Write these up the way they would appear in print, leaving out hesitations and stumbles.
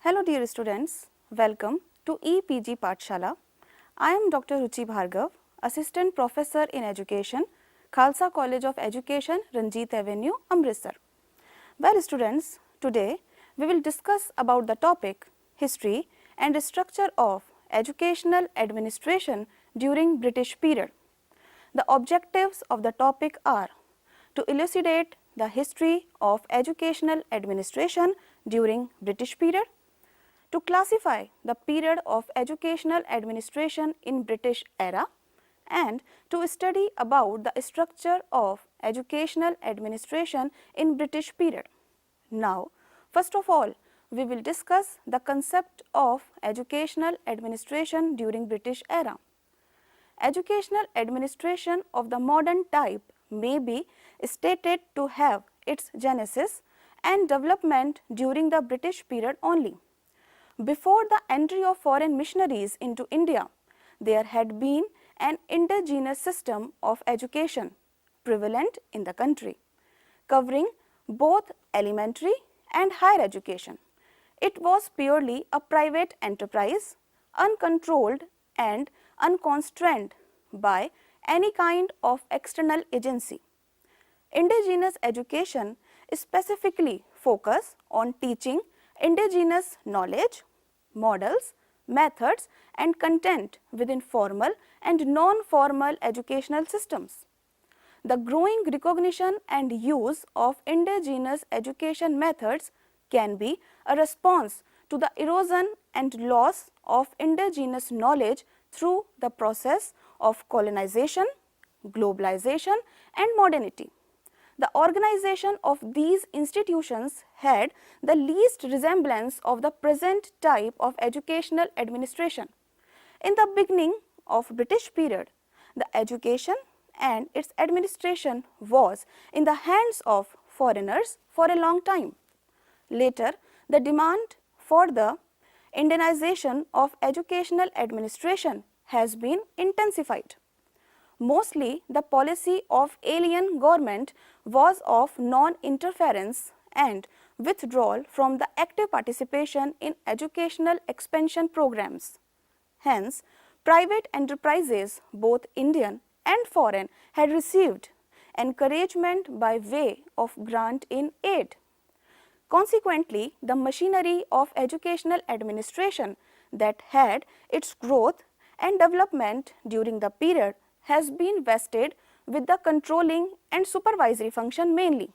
Hello dear students, welcome to EPG Pathshala. I am Dr. Ruchi Bhargav, Assistant Professor in Education, Khalsa College of Education, Ranjit Avenue, Amritsar. Well students, today we will discuss about the topic History and Structure of Educational Administration during British period. The objectives of the topic are to elucidate the history of educational administration during British period, to classify the period of educational administration in British era, and to study about the structure of educational administration in British period. Now, first of all, we will discuss the concept of educational administration during British era. Educational administration of the modern type may be stated to have its genesis and development during the British period only. Before the entry of foreign missionaries into India, there had been an indigenous system of education prevalent in the country, covering both elementary and higher education. It was purely a private enterprise, uncontrolled and unconstrained by any kind of external agency. Indigenous education specifically focus on teaching indigenous knowledge, models, methods and content within formal and non-formal educational systems. The growing recognition and use of indigenous education methods can be a response to the erosion and loss of indigenous knowledge through the process of colonization, globalization and modernity. The organization of these institutions had the least resemblance of the present type of educational administration. In the beginning of British period, the education and its administration was in the hands of foreigners for a long time. Later, the demand for the Indianization of educational administration has been intensified. Mostly, the policy of alien government was of non-interference and withdrawal from the active participation in educational expansion programs. Hence, private enterprises, both Indian and foreign, had received encouragement by way of grant in aid. Consequently, the machinery of educational administration that had its growth and development during the period has been vested with the controlling and supervisory function mainly.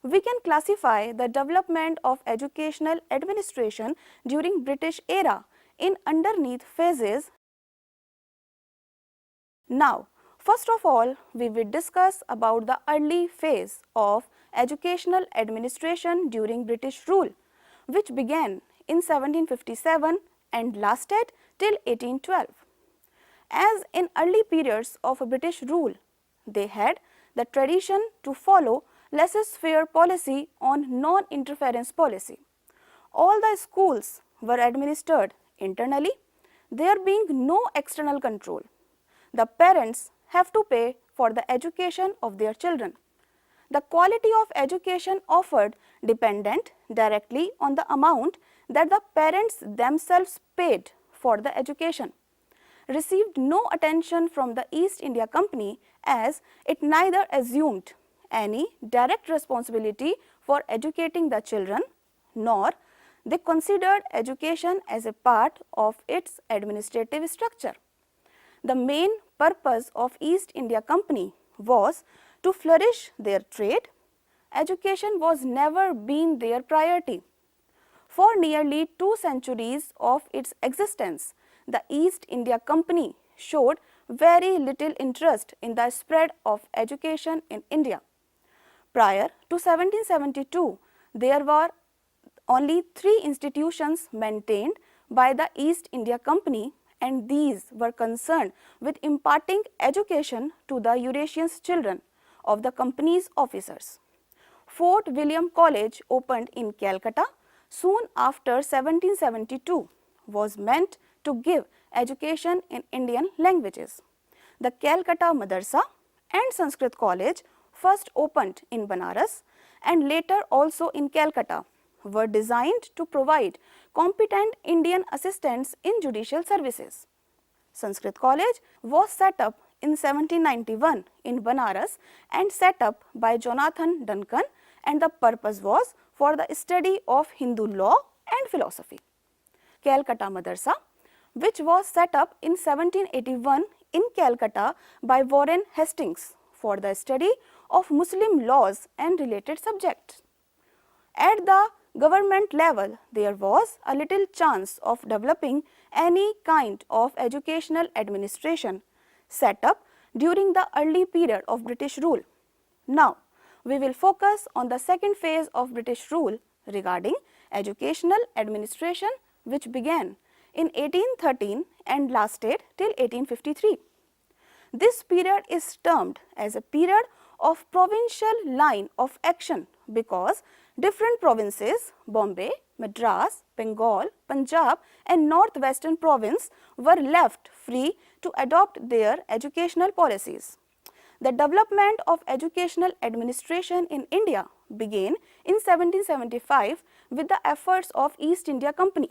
We can classify the development of educational administration during British era in underneath phases. Now, first of all, we will discuss about the early phase of educational administration during British rule, which began in 1757 and lasted till 1812. As in early periods of British rule, they had the tradition to follow laissez-faire policy on non-interference policy. All the schools were administered internally, there being no external control. The parents have to pay for the education of their children. The quality of education offered depended directly on the amount that the parents themselves paid for the education. Received no attention from the East India Company as it neither assumed any direct responsibility for educating the children, nor they considered education as a part of its administrative structure. The main purpose of East India Company was to flourish their trade. Education was never been their priority. For nearly 2 centuries of its existence, the East India Company showed very little interest in the spread of education in India. Prior to 1772, there were only 3 institutions maintained by the East India Company, and these were concerned with imparting education to the Eurasian children of the company's officers. Fort William College opened in Calcutta soon after 1772 was meant to give education in Indian languages. The Calcutta Madrasa and Sanskrit College first opened in Banaras and later also in Calcutta were designed to provide competent Indian assistants in judicial services. Sanskrit College was set up in 1791 in Banaras and set up by Jonathan Duncan, and the purpose was for the study of Hindu law and philosophy. Calcutta Madrasa, which was set up in 1781 in Calcutta by Warren Hastings for the study of Muslim laws and related subjects. At the government level, there was a little chance of developing any kind of educational administration set up during the early period of British rule. Now, we will focus on the second phase of British rule regarding educational administration, which began in 1813 and lasted till 1853. This period is termed as a period of provincial line of action because different provinces, Bombay, Madras, Bengal, Punjab and Northwestern Province were left free to adopt their educational policies. The development of educational administration in India began in 1775 with the efforts of East India Company.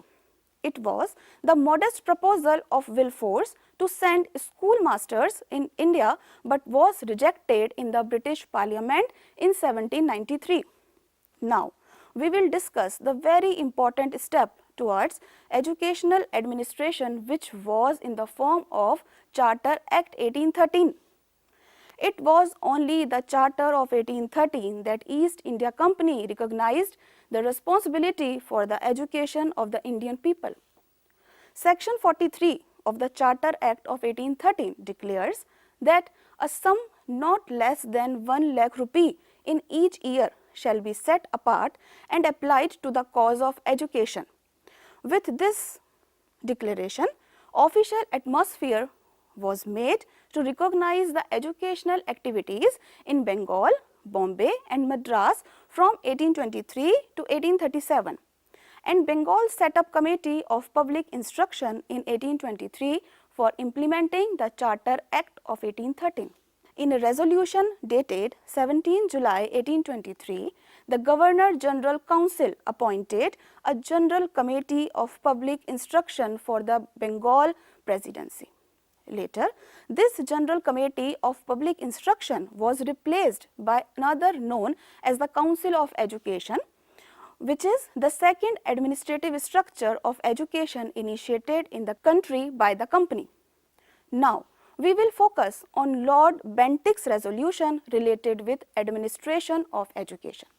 It was the modest proposal of Wilberforce to send schoolmasters in India but was rejected in the British Parliament in 1793. Now, we will discuss the very important step towards educational administration, which was in the form of Charter Act 1813. It was only the Charter of 1813 that East India Company recognized the responsibility for the education of the Indian people. Section 43 of the Charter Act of 1813 declares that a sum not less than 1 lakh rupee in each year shall be set apart and applied to the cause of education. With this declaration, official atmosphere was made to recognize the educational activities in Bengal, Bombay and Madras from 1823 to 1837, and Bengal set up Committee of Public Instruction in 1823 for implementing the Charter Act of 1813. In a resolution dated 17 July 1823, the Governor-General Council appointed a General Committee of Public Instruction for the Bengal Presidency. Later, this General Committee of Public Instruction was replaced by another known as the Council of Education, which is the second administrative structure of education initiated in the country by the company. Now, we will focus on Lord Bentinck's resolution related with administration of education.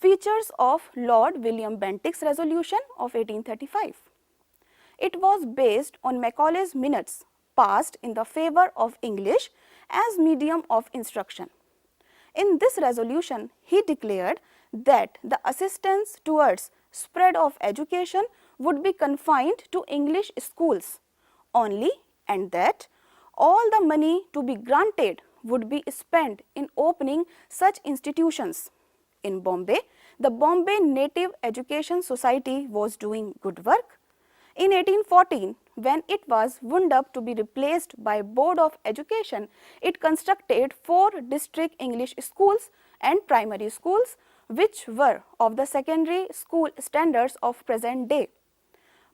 Features of Lord William Bentinck's resolution of 1835. It was based on Macaulay's minutes passed in the favor of English as medium of instruction. In this resolution, he declared that the assistance towards spread of education would be confined to English schools only, and that all the money to be granted would be spent in opening such institutions. In Bombay, the Bombay Native Education Society was doing good work. In 1814, when it was wound up to be replaced by Board of Education, it constructed 4 district English schools and primary schools, which were of the secondary school standards of present day.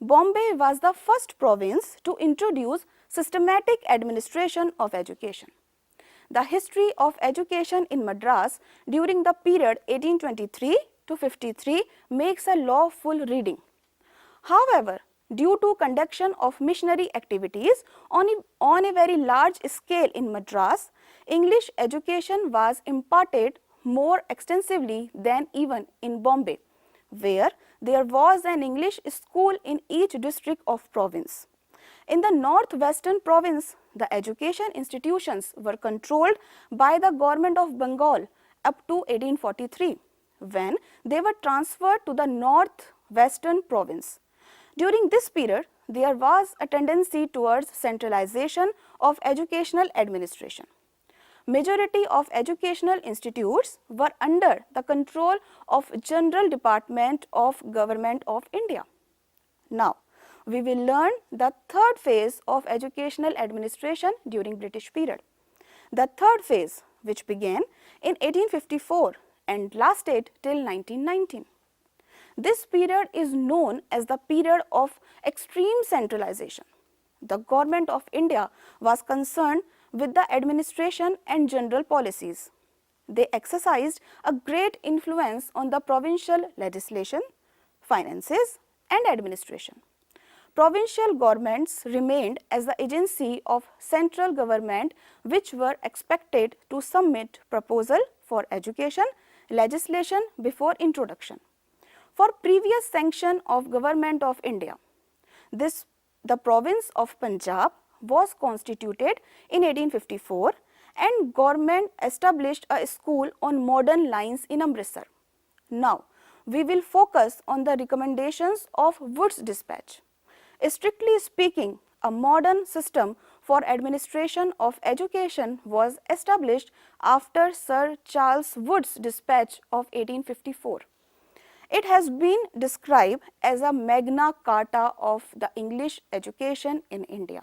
Bombay was the first province to introduce systematic administration of education. The history of education in Madras during the period 1823 to 53 makes a lawful reading. However, due to conduction of missionary activities on a very large scale in Madras, English education was imparted more extensively than even in Bombay, where there was an English school in each district of province. In the Northwestern Province, the education institutions were controlled by the government of Bengal up to 1843, when they were transferred to the Northwestern Province. During this period, there was a tendency towards centralization of educational administration. Majority of educational institutes were under the control of General Department of Government of India. Now, we will learn the third phase of educational administration during British period. The third phase, which began in 1854 and lasted till 1919. This period is known as the period of extreme centralization. The Government of India was concerned with the administration and general policies. They exercised a great influence on the provincial legislation, finances and administration. Provincial governments remained as the agency of central government which were expected to submit proposal for education legislation before introduction. For previous sanction of Government of India, the province of Punjab was constituted in 1854 and government established a school on modern lines in Amritsar. Now, we will focus on the recommendations of Wood's dispatch. Strictly speaking, a modern system for administration of education was established after Sir Charles Wood's dispatch of 1854. It has been described as a Magna Carta of the English education in India.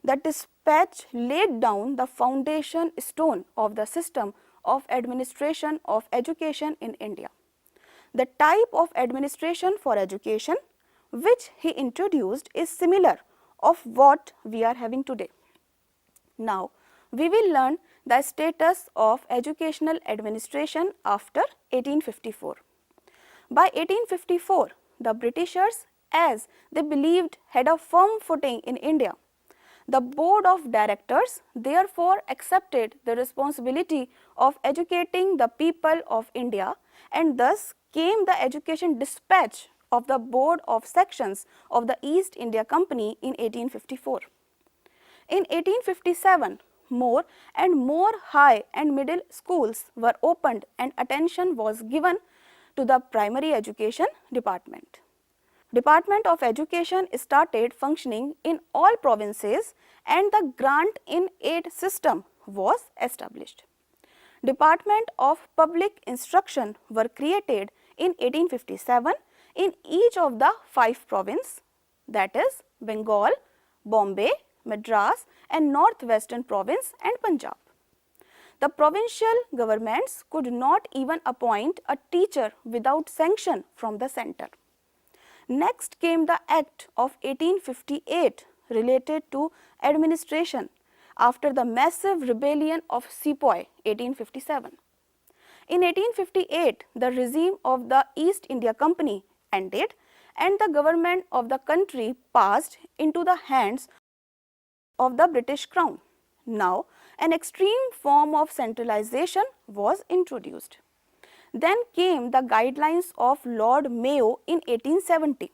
The dispatch laid down the foundation stone of the system of administration of education in India. The type of administration for education which he introduced is similar of what we are having today. Now, we will learn the status of educational administration after 1854. By 1854, the Britishers, as they believed, had a firm footing in India. The Board of Directors therefore accepted the responsibility of educating the people of India, and thus came the education dispatch of the Board of Sections of the East India Company in 1854. In 1857, more and more high and middle schools were opened and attention was given to the primary education department. Department of Education started functioning in all provinces and the grant-in-aid system was established. Department of Public Instruction were created in 1857 in each of the 5 provinces, that is Bengal, Bombay, Madras and Northwestern Province and Punjab. The provincial governments could not even appoint a teacher without sanction from the centre. Next came the Act of 1858 related to administration after the massive rebellion of Sepoy 1857. In 1858, the regime of the East India Company ended and the government of the country passed into the hands of the British Crown. Now, an extreme form of centralization was introduced. Then came the guidelines of Lord Mayo in 1870.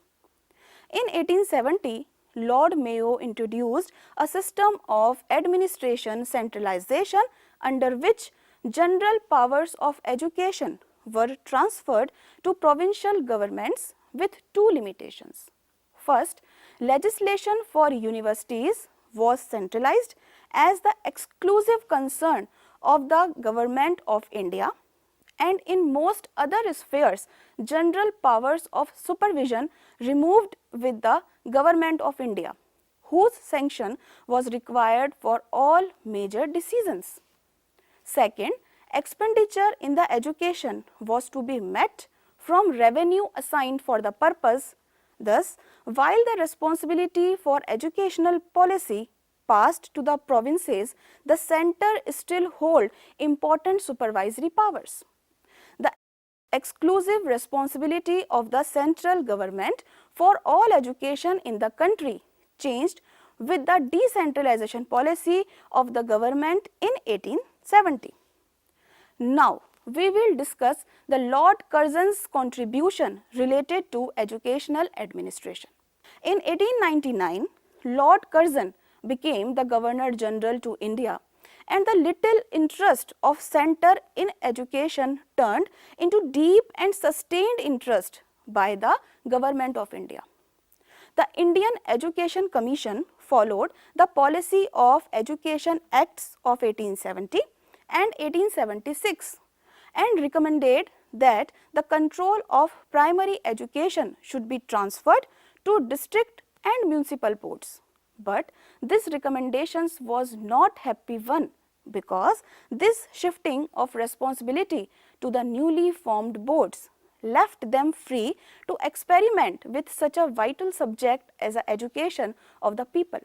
In 1870, Lord Mayo introduced a system of administration centralization under which general powers of education were transferred to provincial governments with 2 limitations. First, legislation for universities was centralized as the exclusive concern of the Government of India, and in most other spheres, general powers of supervision removed with the Government of India, whose sanction was required for all major decisions. Second, expenditure in the education was to be met from revenue assigned for the purpose. Thus, while the responsibility for educational policy passed to the provinces, the centre still hold important supervisory powers. The exclusive responsibility of the central government for all education in the country changed with the decentralization policy of the government in 1870. Now, we will discuss the Lord Curzon's contribution related to educational administration. In 1899, Lord Curzon became the Governor General to India, and the little interest of centre in education turned into deep and sustained interest by the Government of India. The Indian Education Commission followed the policy of Education Acts of 1870 and 1876 and recommended that the control of primary education should be transferred to district and municipal boards. But this recommendations was not happy one, because this shifting of responsibility to the newly formed boards left them free to experiment with such a vital subject as the education of the people.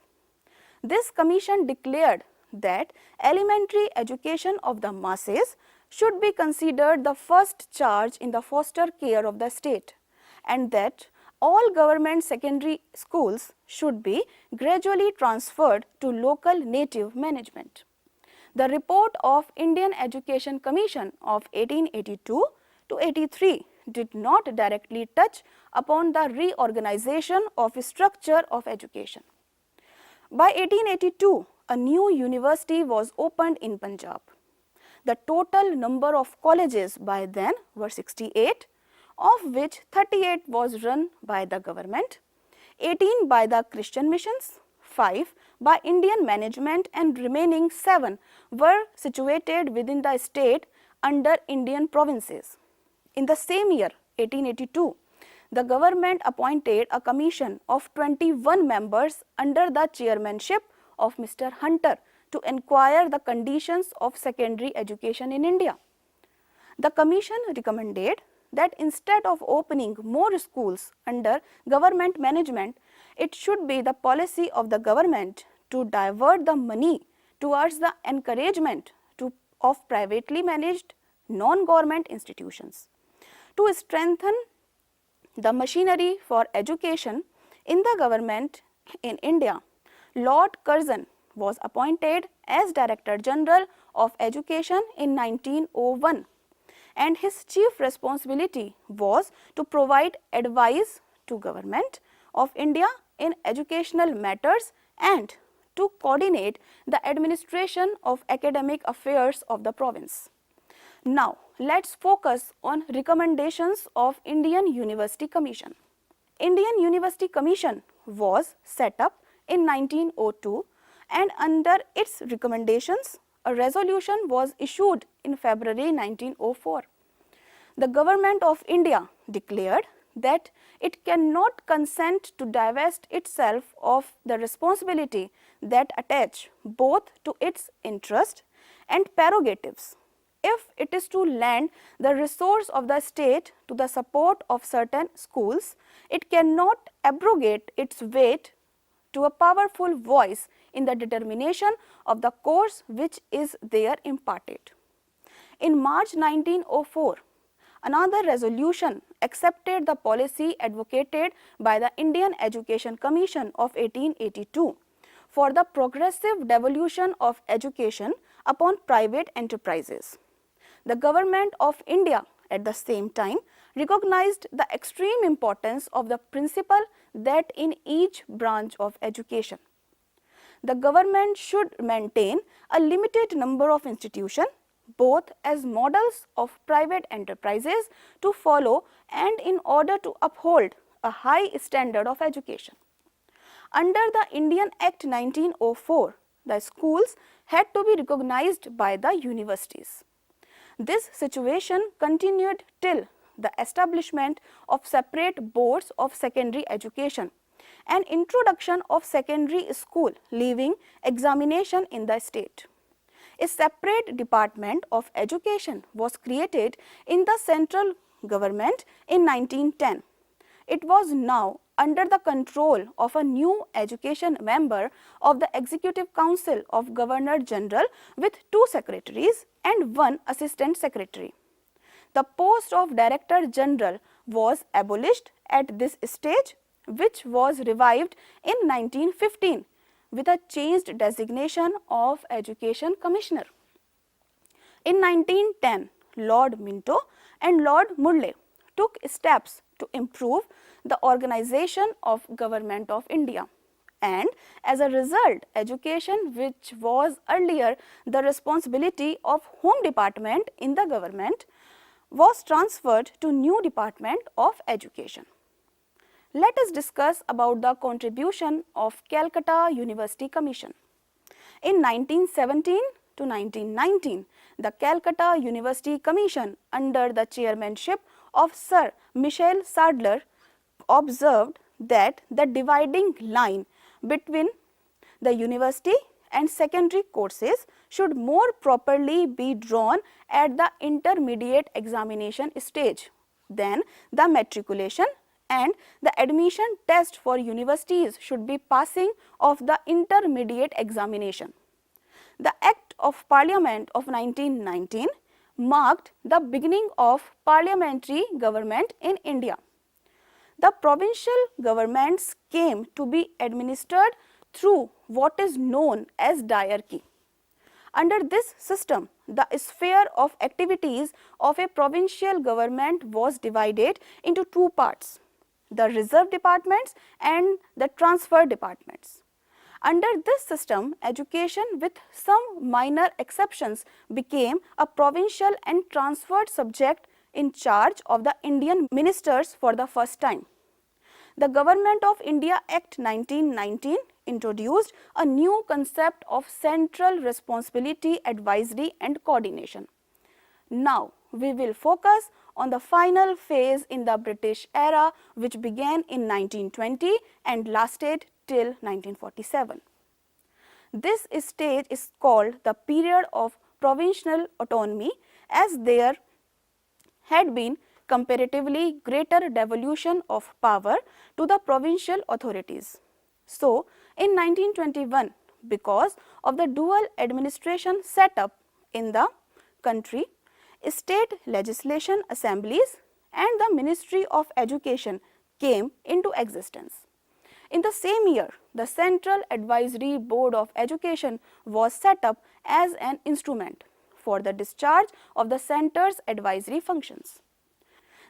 This commission declared that elementary education of the masses should be considered the first charge in the foster care of the state, and that all government secondary schools should be gradually transferred to local native management. The report of Indian Education Commission of 1882 to 83 did not directly touch upon the reorganization of structure of education. By 1882, a new university was opened in Punjab. The total number of colleges by then were 68, of which 38 was run by the government, 18 by the Christian missions, 5 by Indian management, and remaining 7 were situated within the state under Indian provinces. In the same year, 1882, the government appointed a commission of 21 members under the chairmanship of Mr. Hunter to inquire the conditions of secondary education in India. The commission recommended that instead of opening more schools under government management, it should be the policy of the government to divert the money towards the encouragement of privately managed non-government institutions. To strengthen the machinery for education in the government in India, Lord Curzon was appointed as Director General of Education in 1901, and his chief responsibility was to provide advice to Government of India in educational matters and to coordinate the administration of academic affairs of the province. Now, let's focus on recommendations of Indian University Commission. Indian University Commission was set up in 1902, and under its recommendations, a resolution was issued in February 1904. The Government of India declared that it cannot consent to divest itself of the responsibility that attach both to its interest and prerogatives. If it is to lend the resource of the state to the support of certain schools, it cannot abrogate its weight to a powerful voice in the determination of the course which is there imparted. In March 1904, another resolution accepted the policy advocated by the Indian Education Commission of 1882 for the progressive devolution of education upon private enterprises. The Government of India at the same time recognized the extreme importance of the principle that in each branch of education, the government should maintain a limited number of institutions, both as models of private enterprises to follow and in order to uphold a high standard of education. Under the Indian Act 1904, the schools had to be recognized by the universities. This situation continued till the establishment of separate boards of secondary education and introduction of secondary school leaving examination in the state. A separate department of education was created in the central government in 1910. It was now under the control of a new education member of the Executive Council of Governor General with 2 secretaries and 1 assistant secretary. The post of Director General was abolished at this stage, which was revived in 1915 with a changed designation of Education Commissioner. In 1910, Lord Minto and Lord Murley took steps to improve the organization of Government of India, and as a result, education, which was earlier the responsibility of Home Department in the government, was transferred to new Department of Education. Let us discuss about the contribution of Calcutta University Commission. In 1917 to 1919, the Calcutta University Commission under the chairmanship of Sir Michael Sadler observed that the dividing line between the university and secondary courses should more properly be drawn at the intermediate examination stage, Then the matriculation and the admission test for universities should be passing of the intermediate examination. The Act of Parliament of 1919 marked the beginning of parliamentary government in India. The provincial governments came to be administered through what is known as Dierki. Under this system, the sphere of activities of a provincial government was divided into two parts, the reserve departments and the transfer departments. Under this system, education with some minor exceptions became a provincial and transferred subject in charge of the Indian ministers for the first time. The Government of India Act 1919 introduced a new concept of central responsibility, advisory and coordination. Now, we will focus on the final phase in the British era, which began in 1920 and lasted till 1947. This stage is called the period of provincial autonomy, as there had been comparatively greater devolution of power to the provincial authorities. So, in 1921, because of the dual administration set up in the country, state legislation assemblies and the Ministry of Education came into existence. In the same year, the Central Advisory Board of Education was set up as an instrument for the discharge of the centre's advisory functions.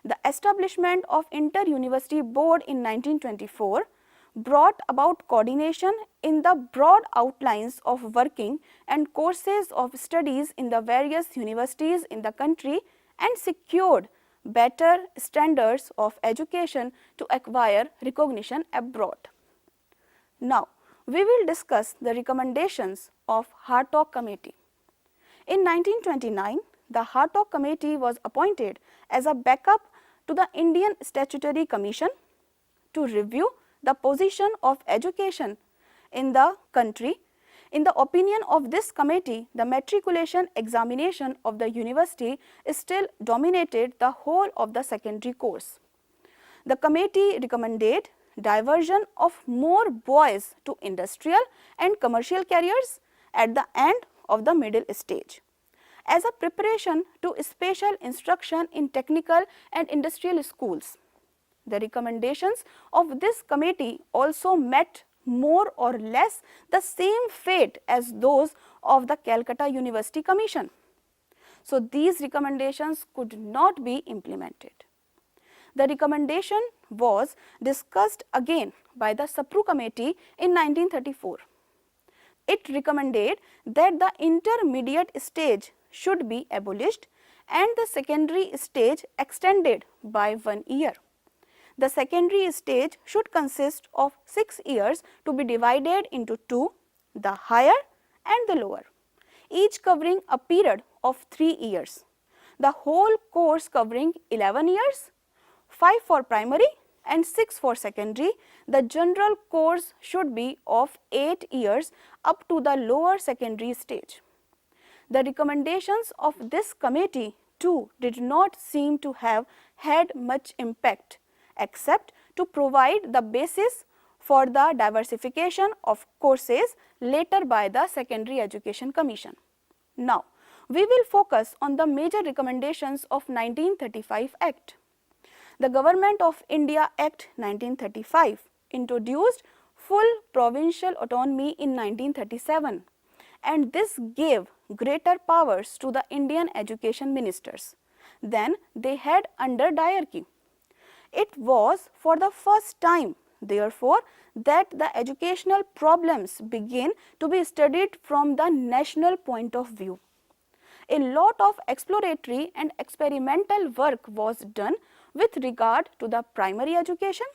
The establishment of Inter-University Board in 1924 brought about coordination in the broad outlines of working and courses of studies in the various universities in the country and secured better standards of education to acquire recognition abroad. Now, we will discuss the recommendations of Hartog Committee. In 1929, the Hartog Committee was appointed as a backup to the Indian Statutory Commission to review the position of education in the country. In the opinion of this committee, the matriculation examination of the university still dominated the whole of the secondary course. The committee recommended diversion of more boys to industrial and commercial careers at the end of the middle stage, as a preparation to special instruction in technical and industrial schools. The recommendations of this committee also met more or less the same fate as those of the Calcutta University Commission. So, these recommendations could not be implemented. The recommendation was discussed again by the Sapru Committee in 1934. It recommended that the intermediate stage should be abolished and the secondary stage extended by 1 year. The secondary stage should consist of 6 years to be divided into two, the higher and the lower, each covering a period of 3 years. The whole course covering 11 years, 5 for primary and 6 for secondary. The general course should be of 8 years up to the lower secondary stage. The recommendations of this committee too did not seem to have had much impact, except to provide the basis for the diversification of courses later by the Secondary Education Commission. Now, we will focus on the major recommendations of 1935 Act. The Government of India Act 1935 introduced full provincial autonomy in 1937, and this gave greater powers to the Indian education ministers than they had under Dierki. It was for the first time, therefore, that the educational problems began to be studied from the national point of view. A lot of exploratory and experimental work was done with regard to the primary education,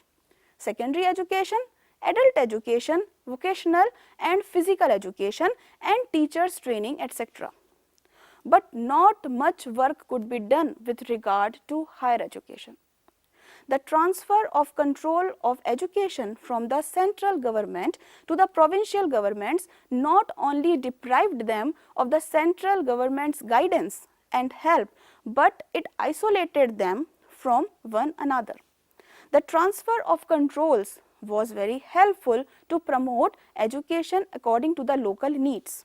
secondary education, adult education, vocational and physical education and teachers training, etc. But not much work could be done with regard to higher education. The transfer of control of education from the central government to the provincial governments not only deprived them of the central government's guidance and help, but it isolated them from one another. The transfer of controls was very helpful to promote education according to the local needs.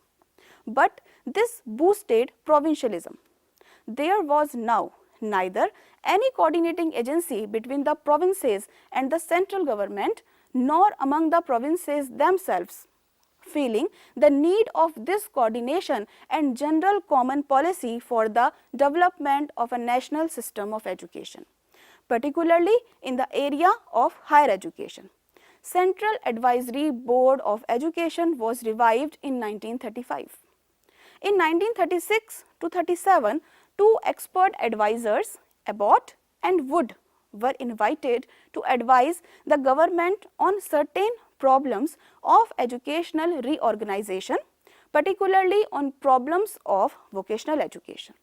But this boosted provincialism. There was now neither any coordinating agency between the provinces and the central government nor among the provinces themselves. Feeling the need of this coordination and general common policy for the development of a national system of education, particularly in the area of higher education. Central Advisory Board of Education was revived in 1935. In 1936 to 37, two expert advisors, Abbott and Wood, were invited to advise the government on certain problems of educational reorganization, particularly on problems of vocational education.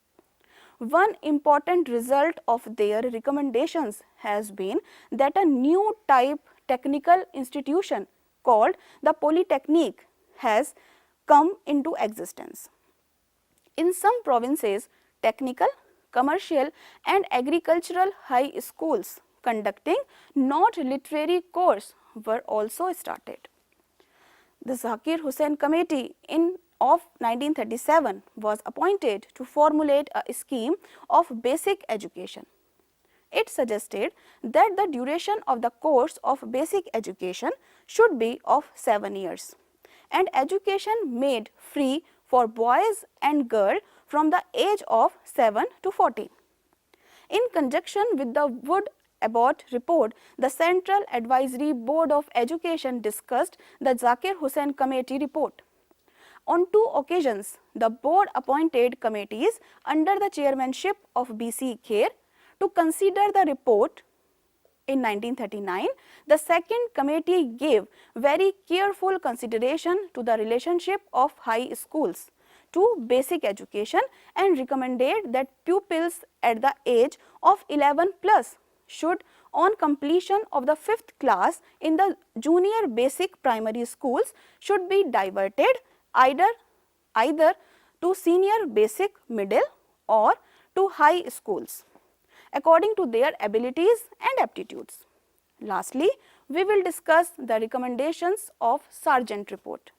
One important result of their recommendations has been that a new type technical institution called the Polytechnic has come into existence. In some provinces, technical, commercial and agricultural high schools conducting not literary course were also started. The Zakir Hussain Committee of 1937 was appointed to formulate a scheme of basic education. It suggested that the duration of the course of basic education should be of 7 years and education made free for boys and girls from the age of 7 to 14. In conjunction with the Wood-Abbott report, the Central Advisory Board of Education discussed the Zakir Hussain Committee report. On two occasions, the board appointed committees under the chairmanship of B.C. Kher to consider the report. In 1939, the second committee gave very careful consideration to the relationship of high schools to basic education and recommended that pupils at the age of 11 plus should, on completion of the 5th class in the junior basic primary schools, should be diverted either to senior basic middle or to high schools according to their abilities and aptitudes. Lastly, we will discuss the recommendations of Sargent report.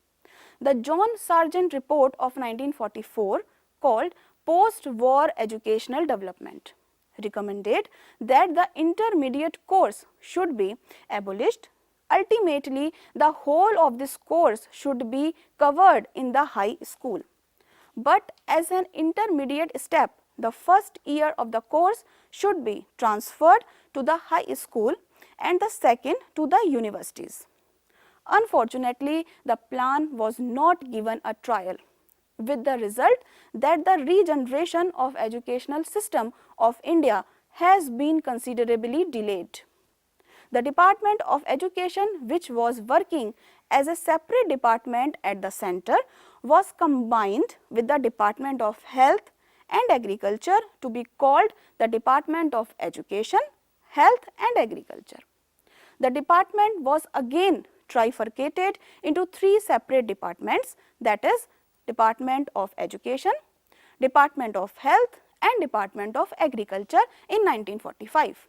The John Sargent report of 1944, called Post-War Educational Development, recommended that the intermediate course should be abolished. Ultimately, the whole of this course should be covered in the high school. But as an intermediate step, the first year of the course should be transferred to the high school and the second to the universities. Unfortunately, the plan was not given a trial, with the result that the regeneration of educational system of India has been considerably delayed. The Department of Education, which was working as a separate department at the center, was combined with the Department of Health and Agriculture to be called the Department of Education, Health and Agriculture. The department was again trifurcated into three separate departments, that is, Department of Education, Department of Health and Department of Agriculture in 1945.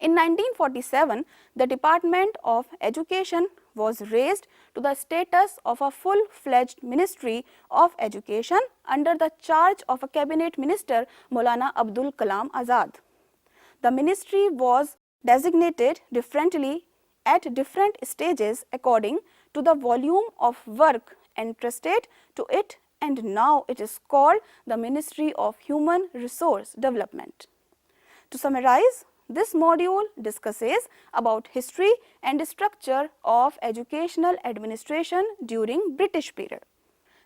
In 1947, the Department of Education was raised to the status of a full-fledged Ministry of Education under the charge of a Cabinet Minister, Maulana Abdul Kalam Azad. The ministry was designated differently at different stages according to the volume of work entrusted to it, and now it is called the Ministry of Human Resource Development. To summarize, this module discusses about history and structure of educational administration during British period.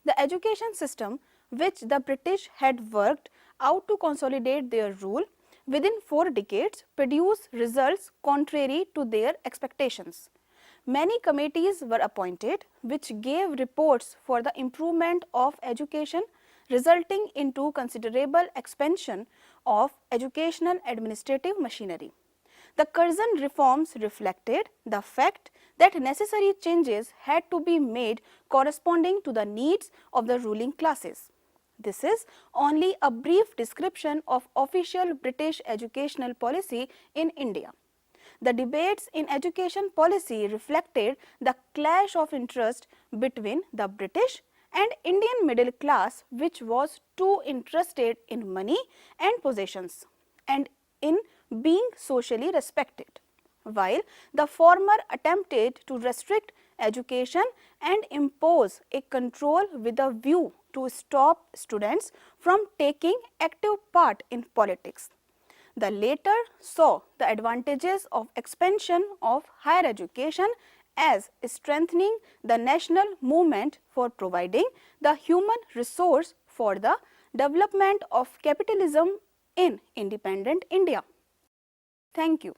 The education system which the British had worked out to consolidate their rule within 4 decades produced results contrary to their expectations. Many committees were appointed which gave reports for the improvement of education, resulting into considerable expansion of educational administrative machinery. The Curzon reforms reflected the fact that necessary changes had to be made corresponding to the needs of the ruling classes. This is only a brief description of official British educational policy in India. The debates in education policy reflected the clash of interest between the British and Indian middle class, which was too interested in money and possessions and in being socially respected, while the former attempted to restrict education and impose a control with a view to stop students from taking active part in politics. The latter saw the advantages of expansion of higher education as strengthening the national movement for providing the human resource for the development of capitalism in independent India. Thank you.